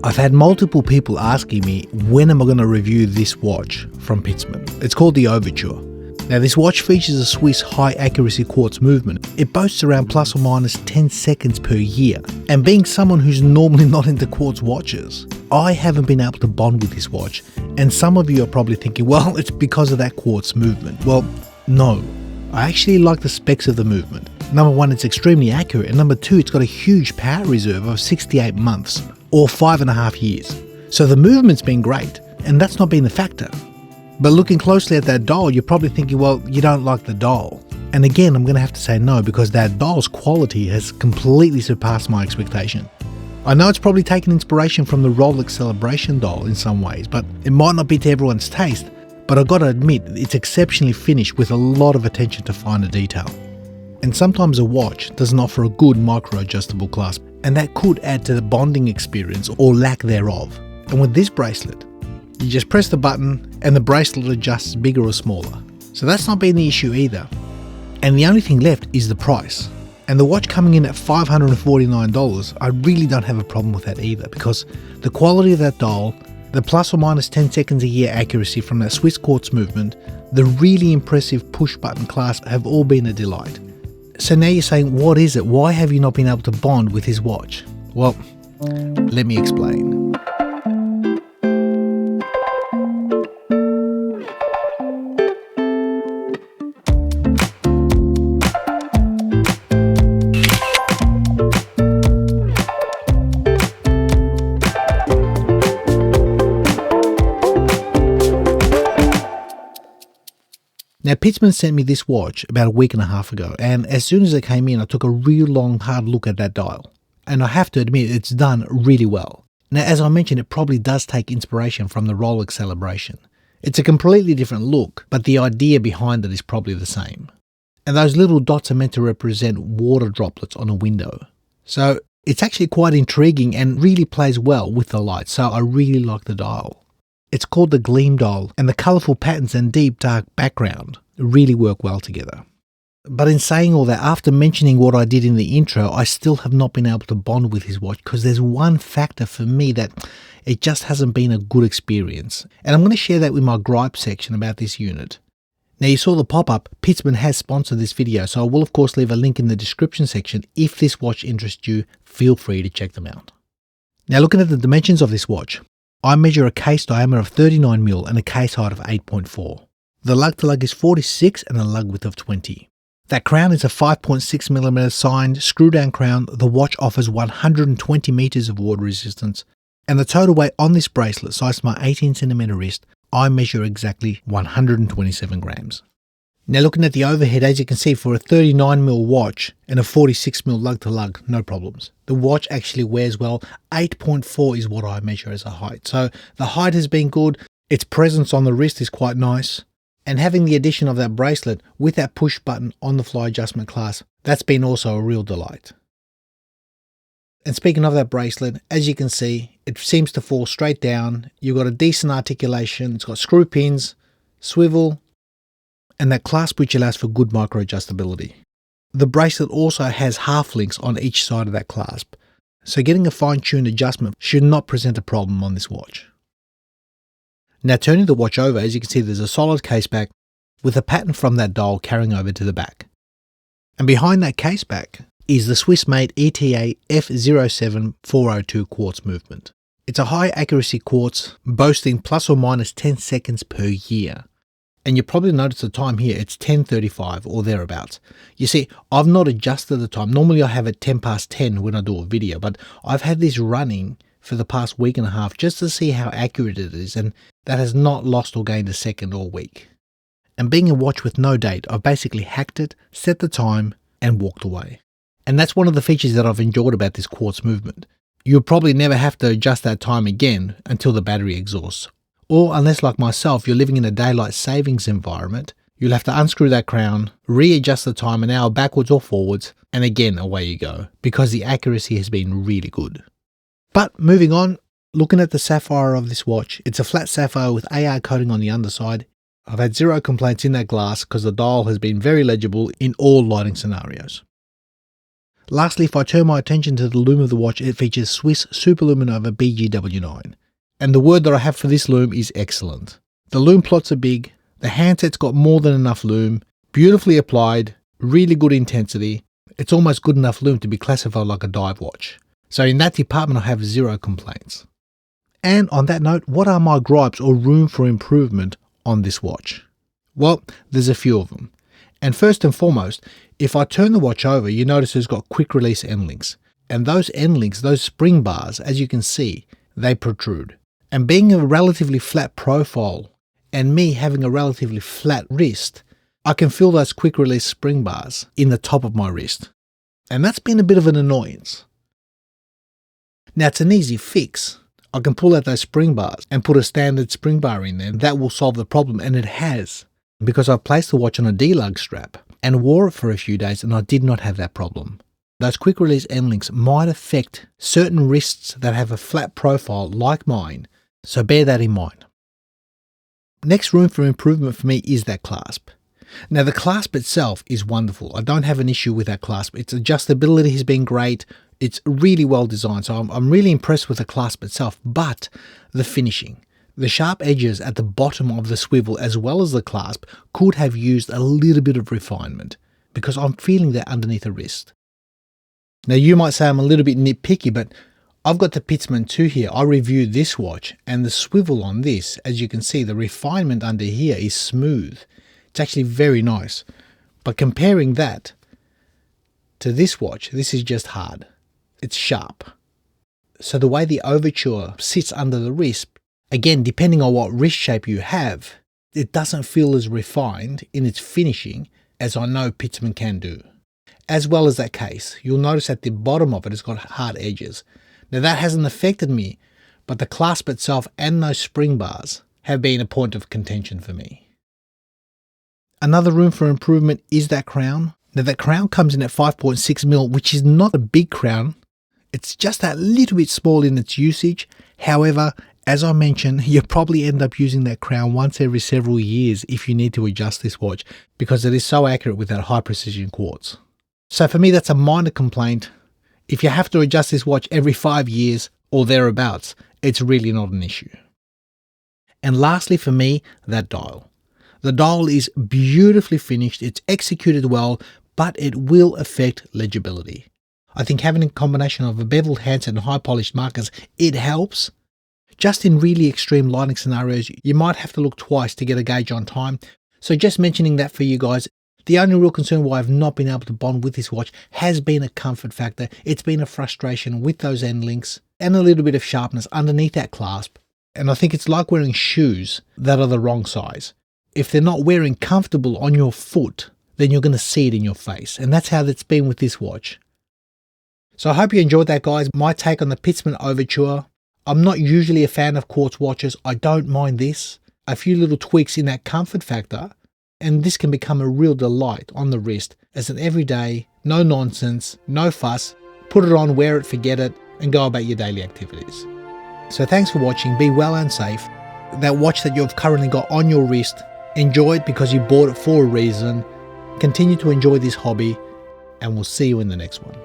I've had multiple people asking me when am I going to review this watch from Pietzmann. It's called the Overture. Now this watch features a Swiss high accuracy quartz movement. It boasts around plus or minus 10 seconds per year. And being someone who's normally not into quartz watches, I haven't been able to bond with this watch. And some of you are probably thinking, well, it's because of that quartz movement. Well, no. I actually like the specs of the movement. Number one, it's extremely accurate. And number two, it's got a huge power reserve of 68 months or 5.5 years. So the movement's been great, and that's not been the factor. But looking closely at that dial, you're probably thinking, well, you don't like the dial. And again, I'm going to have to say no, because that dial's quality has completely surpassed my expectation. I know it's probably taken inspiration from the Rolex Celebration dial in some ways, but it might not be to everyone's taste. But I've got to admit, it's exceptionally finished with a lot of attention to finer detail. And sometimes a watch doesn't offer a good micro-adjustable clasp, and that could add to the bonding experience or lack thereof. And with this bracelet, you just press the button and the bracelet adjusts bigger or smaller. So that's not been the issue either. And the only thing left is the price. And the watch coming in at $549, I really don't have a problem with that either, because the quality of that dial, the plus or minus 10 seconds a year accuracy from that Swiss quartz movement, the really impressive push button clasp have all been a delight. So now you're saying, what is it? Why have you not been able to bond with his watch? Well, let me explain. Now Pietzmann sent me this watch about a week and a half ago, and as soon as it came in I took a real long hard look at that dial. And I have to admit it's done really well. Now as I mentioned, it probably does take inspiration from the Rolex Celebration. It's a completely different look, but the idea behind it is probably the same. And those little dots are meant to represent water droplets on a window. So it's actually quite intriguing and really plays well with the light, so I really like the dial. It's called the Gleam dial, and the colourful patterns and deep dark background really work well together. But in saying all that, after mentioning what I did in the intro, I still have not been able to bond with his watch, because there's one factor for me that it just hasn't been a good experience. And I'm going to share that with my gripe section about this unit. Now you saw the pop-up, Pietzmann has sponsored this video, so I will of course leave a link in the description section. If this watch interests you, feel free to check them out. Now looking at the dimensions of this watch, I measure a case diameter of 39mm and a case height of 8.4. The lug to lug is 46 and a lug width of 20. That crown is a 5.6mm signed screw down crown. The watch offers 120 meters of water resistance, and the total weight on this bracelet, sized to my 18cm wrist, I measure exactly 127 grams. Now looking at the overhead, as you can see, for a 39mm watch and a 46mm lug to lug, no problems. The watch actually wears well. 8.4 is what I measure as a height. So the height has been good. Its presence on the wrist is quite nice. And having the addition of that bracelet with that push button on the fly adjustment clasp, that's been also a real delight. And speaking of that bracelet, as you can see, it seems to fall straight down. You've got a decent articulation. It's got screw pins, swivel, and that clasp which allows for good micro adjustability. The bracelet also has half links on each side of that clasp, so getting a fine-tuned adjustment should not present a problem on this watch. Now turning the watch over, as you can see, there's a solid case back with a pattern from that dial carrying over to the back. And behind that case back is the Swiss-made ETA F07402 quartz movement. It's a high accuracy quartz boasting plus or minus 10 seconds per year. And you probably notice the time here, it's 10:35 or thereabouts. You see, I've not adjusted the time. Normally I have it 10 past 10 when I do a video, but I've had this running for the past week and a half just to see how accurate it is, and that has not lost or gained a second all week. And being a watch with no date, I've basically hacked it, set the time, and walked away. And that's one of the features that I've enjoyed about this quartz movement. You'll probably never have to adjust that time again until the battery exhausts. Or unless, like myself, you're living in a daylight savings environment, you'll have to unscrew that crown, readjust the time an hour backwards or forwards, and again away you go, because the accuracy has been really good. But moving on, looking at the sapphire of this watch, it's a flat sapphire with AR coating on the underside. I've had zero complaints in that glass because the dial has been very legible in all lighting scenarios. Lastly, if I turn my attention to the lume of the watch, it features Swiss Superluminova BGW9. And the word that I have for this lume is excellent. The lume plots are big, the handset's got more than enough lume, beautifully applied, really good intensity. It's almost good enough lume to be classified like a dive watch. So in that department I have zero complaints. And on that note, what are my gripes or room for improvement on this watch? Well, there's a few of them. And first and foremost, if I turn the watch over, you notice it's got quick release end links. And those end links, those spring bars, as you can see, they protrude. And being a relatively flat profile and me having a relatively flat wrist, I can feel those quick release spring bars in the top of my wrist. And that's been a bit of an annoyance. Now it's an easy fix. I can pull out those spring bars and put a standard spring bar in there. That will solve the problem, and it has. Because I've placed the watch on a D-lug strap and wore it for a few days and I did not have that problem. Those quick release end links might affect certain wrists that have a flat profile like mine, so bear that in mind. Next room for improvement for me is that clasp. Now the clasp itself is wonderful. I don't have an issue with that clasp. Its adjustability has been great. It's really well designed, so I'm really impressed with the clasp itself, but the finishing. The sharp edges at the bottom of the swivel as well as the clasp could have used a little bit of refinement because I'm feeling that underneath the wrist. Now you might say I'm a little bit nitpicky, but I've got the Pitsman 2 here. I reviewed this watch and the swivel on this, as you can see, the refinement under here is smooth. It's actually very nice. But comparing that to this watch, this is just hard. It's sharp. So the way the Overture sits under the wrist, again, depending on what wrist shape you have, it doesn't feel as refined in its finishing as I know Pitsman can do. As well as that case, you'll notice at the bottom of it, it's got hard edges. Now that hasn't affected me, but the clasp itself and those spring bars have been a point of contention for me. Another room for improvement is that crown. Now that crown comes in at 5.6mm, which is not a big crown. It's just that little bit small in its usage. However, as I mentioned, you probably end up using that crown once every several years if you need to adjust this watch because it is so accurate with that high precision quartz. So for me, that's a minor complaint. If you have to adjust this watch every 5 years or thereabouts, it's really not an issue. And lastly for me, that dial. The dial is beautifully finished, it's executed well, but it will affect legibility. I think having a combination of a beveled handset and high polished markers, it helps. Just in really extreme lighting scenarios, you might have to look twice to get a gauge on time. So just mentioning that for you guys. The only real concern why I've not been able to bond with this watch has been a comfort factor. It's been a frustration with those end links and a little bit of sharpness underneath that clasp. And I think it's like wearing shoes that are the wrong size. If they're not wearing comfortable on your foot, then you're going to see it in your face. And that's how it's been with this watch. So I hope you enjoyed that, guys. My take on the Pitsman Overture. I'm not usually a fan of quartz watches. I don't mind this. A few little tweaks in that comfort factor, and this can become a real delight on the wrist as an everyday, no nonsense, no fuss, put it on, wear it, forget it, and go about your daily activities. So thanks for watching, be well and safe. That watch that you've currently got on your wrist, enjoy it because you bought it for a reason. Continue to enjoy this hobby, and we'll see you in the next one.